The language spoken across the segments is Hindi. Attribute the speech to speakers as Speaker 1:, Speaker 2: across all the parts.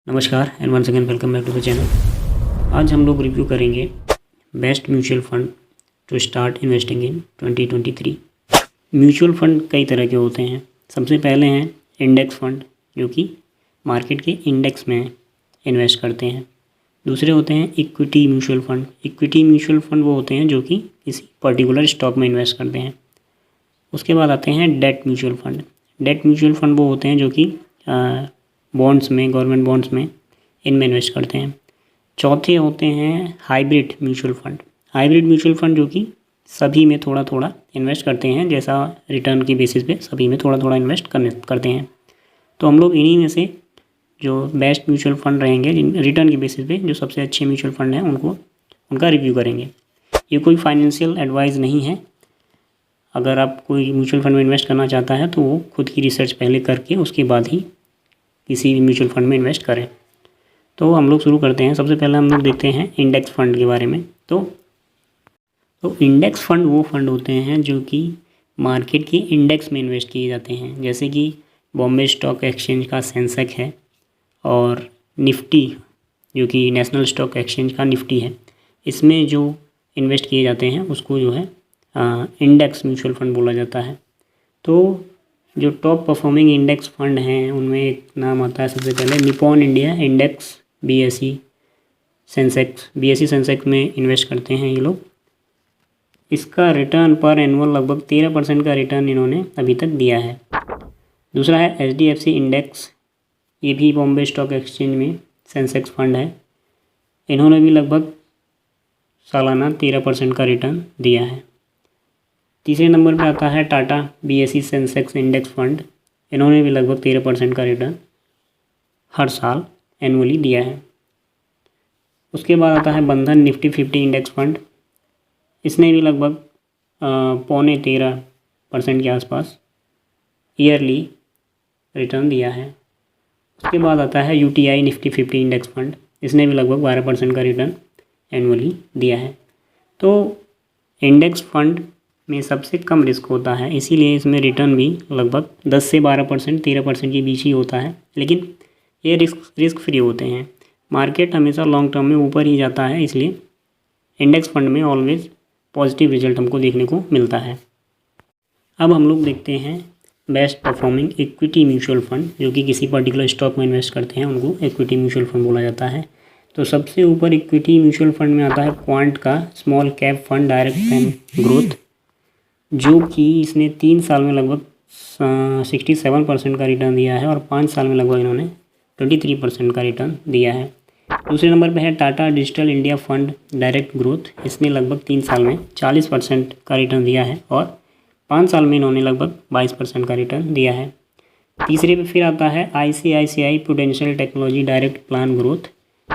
Speaker 1: नमस्कार and once again welcome back to the channel. आज हम लोग रिव्यू करेंगे best mutual fund to start investing in 2023। Mutual fund कई तरह के होते हैं। सबसे पहले हैं इंडेक्स फंड, जो कि मार्केट के इंडेक्स में इन्वेस्ट करते हैं। दूसरे होते हैं equity mutual fund. Equity mutual fund वो होते हैं जो कि किसी पर्टिकुलर स्टॉक में इन्वेस्ट करते हैं। उसके बाद आते हैं date mutual fund. Date mutual fund वो होते हैं जो कि बॉन्ड्स में, गवर्नमेंट बॉन्ड्स में, इनमें इन्वेस्ट करते हैं। चौथे होते हैं hybrid mutual fund. Hybrid mutual fund जो कि सभी में थोड़ा थोड़ा इन्वेस्ट करते हैं, जैसा रिटर्न की बेसिस पे सभी में थोड़ा थोड़ा इन्वेस्ट करते हैं। तो हम लोग इन्हीं में से जो बेस्ट म्यूचुअल फंड रहेंगे, जिन रिटर्न की बेसिस पे जो सबसे अच्छे म्यूचुअल फंड हैं, उनका रिव्यू करेंगे। ये कोई फाइनेंशियल एडवाइस नहीं है। अगर आप कोई म्यूचुअल फंड में इन्वेस्ट करना चाहता है तो वो खुद की रिसर्च पहले करके उसके बाद ही किसी भी म्यूचुअल फंड में इन्वेस्ट करें। तो हम लोग शुरू करते हैं। सबसे पहले हम लोग देखते हैं इंडेक्स फंड के बारे में। तो इंडेक्स फंड वो फंड होते हैं जो कि मार्केट के इंडेक्स में इन्वेस्ट किए जाते हैं, जैसे कि बॉम्बे स्टॉक एक्सचेंज का सेंसेक्स है और निफ्टी जो कि नेशनल स्टॉक एक्सचेंज का निफ्टी है। इसमें जो इन्वेस्ट किए जाते हैं उसको जो है इंडेक्स म्यूचुअल फंड बोला जाता है। तो जो टॉप परफॉर्मिंग इंडेक्स फंड हैं उनमें एक नाम आता है सबसे पहले Nippon India index BSE Sensex. BSE Sensex में इन्वेस्ट करते हैं ये लोग। इसका रिटर्न पर एनुअल लगभग 13% का रिटर्न इन्होंने अभी तक दिया है। दूसरा है एचडीएफसी इंडेक्स। ये भी बॉम्बे स्टॉक एक्सचेंज में सेंसेक्स फंड है। इन्होंने भी लगभग सालाना 13% का रिटर्न दिया है। तीसरे नंबर पे आता है Tata BSE Sensex index fund. इन्होंने भी लगभग 13% का रिटर्न हर साल एनुअली दिया है। उसके बाद आता है बंधन निफ्टी 50 इंडेक्स फंड। इसने भी लगभग 13.25% के आसपास ईयरली रिटर्न दिया है। उसके बाद आता है यूटीआई निफ्टी 50 इंडेक्स फंड। इसने भी लगभग 12% का रिटर्न एनुअली दिया है। तो इंडेक्स फंड में सबसे कम रिस्क होता है, इसीलिए इसमें रिटर्न भी लगभग 10 से 12%, 13% के बीच ही होता है। लेकिन ये रिस्क फ्री होते हैं। मार्केट हमेशा लॉन्ग टर्म में ऊपर ही जाता है, इसलिए इंडेक्स फंड में ऑलवेज पॉजिटिव रिजल्ट हमको देखने को मिलता है। अब हम लोग देखते हैं best performing equity mutual fund, जो कि किसी पर्टिकुलर स्टॉक में इन्वेस्ट करते हैं, उनको इक्विटी म्यूचुअल फंड बोला जाता है। तो सबसे ऊपर इक्विटी म्यूचुअल फंड में आता है क्वांट का small cap fund direct plan growth, जो कि इसने 3 साल में लगभग 67% का रिटर्न दिया है और 5 साल में लगभग इन्होंने 23% का रिटर्न दिया है। दूसरे नंबर पे है Tata digital India Fund direct growth. इसने लगभग 3 साल में 40% का रिटर्न दिया है और 5 साल में इन्होंने लगभग 22% का रिटर्न दिया है। तीसरे पे फिर आता है ICICI prudential technology direct plan growth.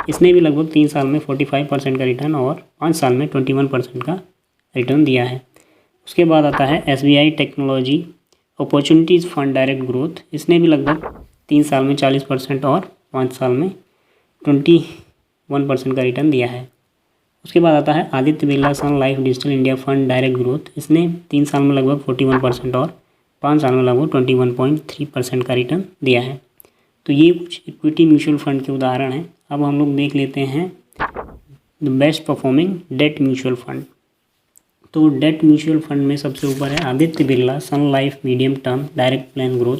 Speaker 1: इसने भी लगभग 3 साल में 45% का रिटर्न और 5 साल में 21% का रिटर्न दिया है। उसके बाद आता है SBI technology opportunities fund direct growth. इसने भी लगभग 3 साल में 40% और 5 साल में 21% का रिटर्न दिया है। उसके बाद आता है Aditya Birla Sun Life Digital India Fund direct growth. इसने 3 साल में लगभग 41% और 5 साल में लगभग 21.3% का रिटर्न दिया है। तो ये कुछ इक्विटी म्यूचुअल फंड के उदाहरण हैं। अब हम लोग देख लेते हैं the best performing debt mutual fund. तो डेट म्यूचुअल फंड में सबसे ऊपर है Aditya Birla Sun Life medium term direct plan growth.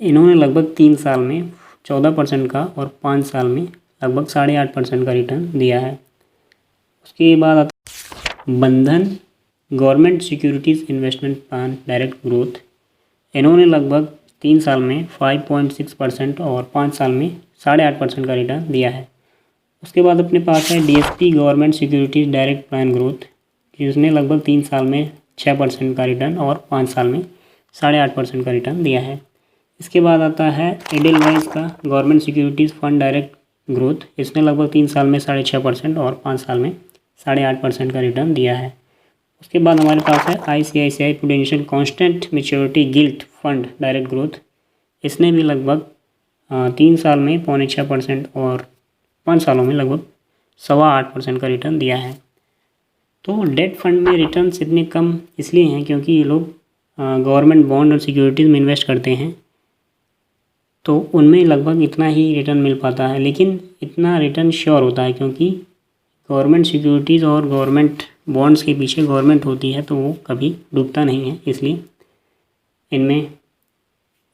Speaker 1: इन्होंने लगभग 3 साल में 14% का और 5 साल में लगभग 8.5% का रिटर्न दिया है। उसके बाद आता है बंधन government securities investment plan direct growth. इन्होंने लगभग 3 साल में 5.6% और 5 साल में 8.5% का रिटर्न दिया है। उसके बाद अपने पास है DSP government securities direct plan growth, जिसने लगभग 3 साल में 6% का रिटर्न और 5 साल में 8.5% का रिटर्न दिया है। इसके बाद आता है एडेलवाइस का government securities fund direct growth. इसने लगभग 3 साल में 6.5% और 5 साल में 8.5% का रिटर्न दिया है। उसके बाद हमारे पास है ICICI prudential constant maturity guilt fund direct growth. इसने भी लगभग 3 साल में 6.25% और 5 सालों में लगभग 8.25% का रिटर्न दिया है। तो डेट फंड में रिटर्न्स इतने कम इसलिए हैं क्योंकि ये लोग गवर्नमेंट बॉन्ड और सिक्योरिटीज़ में इन्वेस्ट करते हैं। तो उनमें लगभग इतना ही रिटर्न मिल पाता है, लेकिन इतना रिटर्न श्योर होता है क्योंकि गवर्नमेंट सिक्योरिटीज़ और गवर्नमेंट बॉन्ड्स के पीछे गवर्नमेंट होती है, तो वो कभी डूबता नहीं है। इसलिए इनमें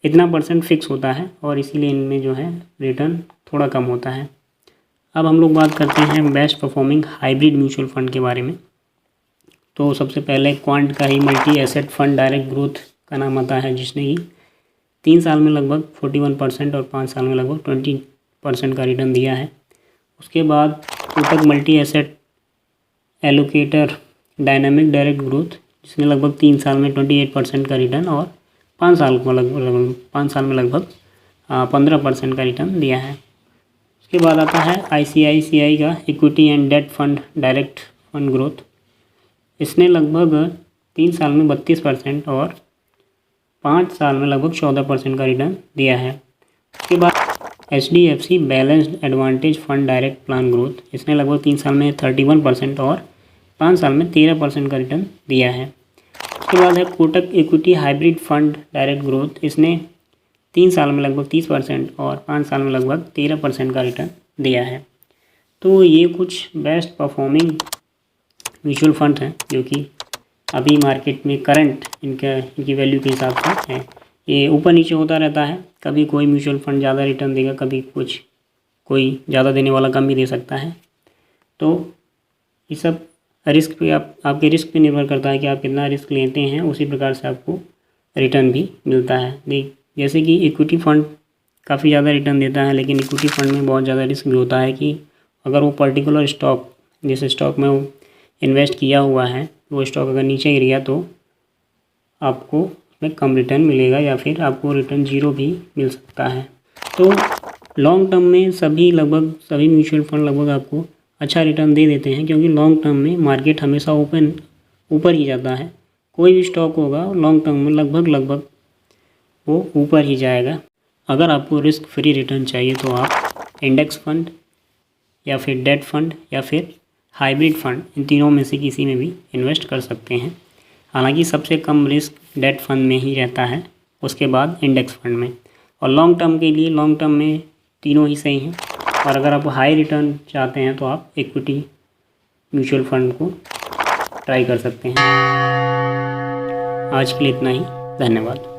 Speaker 1: इतना % फिक्स होता है और इसीलिए इनमें जो है रिटर्न थोड़ा कम होता है। अब हम लोग बात करते हैं best performing hybrid mutual fund के बारे में। तो सबसे पहले क्वांट का ही multi asset fund direct growth का नाम आता है, जिसने कि 3 साल में लगभग 41% और 5 साल में लगभग 20% का रिटर्न दिया है। उसके बाद Kotak multi asset allocator dynamic direct growth, जिसने लगभग 3 साल में 28% का रिटर्न और 5 साल में लगभग 15% का रिटर्न दिया है। उसके बाद आता है ICICI का equity and debt fund direct fund growth, इसने लगभग 3 साल में 32% और 5 साल में लगभग 14% का रिटर्न दिया है। उसके बाद HDFC balanced advantage fund direct plan growth, इसने लगभग 3 साल में 31% और 5 साल में 13% का रिटर्न दिया है। उसके बाद है Kotak equity hybrid fund direct growth, इसने 3 साल में लगभग 30% और 5 साल में लगभग 13% का रिटर्न दिया है। तो ये कुछ बेस्ट परफॉर्मिंग म्यूचुअल फंड हैं जो कि अभी मार्केट में करंट इनकी वैल्यू के हिसाब से है। ये ऊपर नीचे होता रहता है, कभी कोई म्यूचुअल फंड ज़्यादा रिटर्न देगा, कभी कोई ज़्यादा देने वाला कम भी दे सकता है। तो ये सब रिस्क पे आपके रिस्क पे निर्भर करता है कि आप कितना रिस्क लेते हैं, उसी प्रकार से आपको रिटर्न भी मिलता है। जैसे कि इक्विटी फंड काफ़ी ज़्यादा रिटर्न देता है, लेकिन इक्विटी फंड में बहुत ज़्यादा रिस्क भी होता है कि अगर वो पर्टिकुलर स्टॉक, जिस स्टॉक में वो इन्वेस्ट किया हुआ है, वो स्टॉक अगर नीचे गिर गया तो आपको उसमें कम रिटर्न मिलेगा या फिर आपको रिटर्न 0 भी मिल सकता है। तो लॉन्ग टर्म में लगभग सभी म्यूचुअल फंड लगभग आपको अच्छा रिटर्न दे देते हैं, क्योंकि लॉन्ग टर्म में मार्केट हमेशा ऊपर ही जाता है। कोई भी स्टॉक होगा लॉन्ग टर्म में लगभग वो ऊपर ही जाएगा। अगर आपको रिस्क फ्री रिटर्न चाहिए तो आप इंडेक्स फंड या फिर डेट फंड या फिर हाइब्रिड फंड, इन तीनों में से किसी में भी इन्वेस्ट कर सकते हैं। हालांकि सबसे कम रिस्क डेट फंड में ही रहता है, उसके बाद इंडेक्स फंड में। और लॉन्ग टर्म के लिए लॉन्ग टर्म में तीनों ही सही हैं। और अगर आप हाई रिटर्न चाहते हैं तो आप इक्विटी म्यूचुअल फंड को ट्राई कर सकते हैं। आज के लिए इतना ही, धन्यवाद।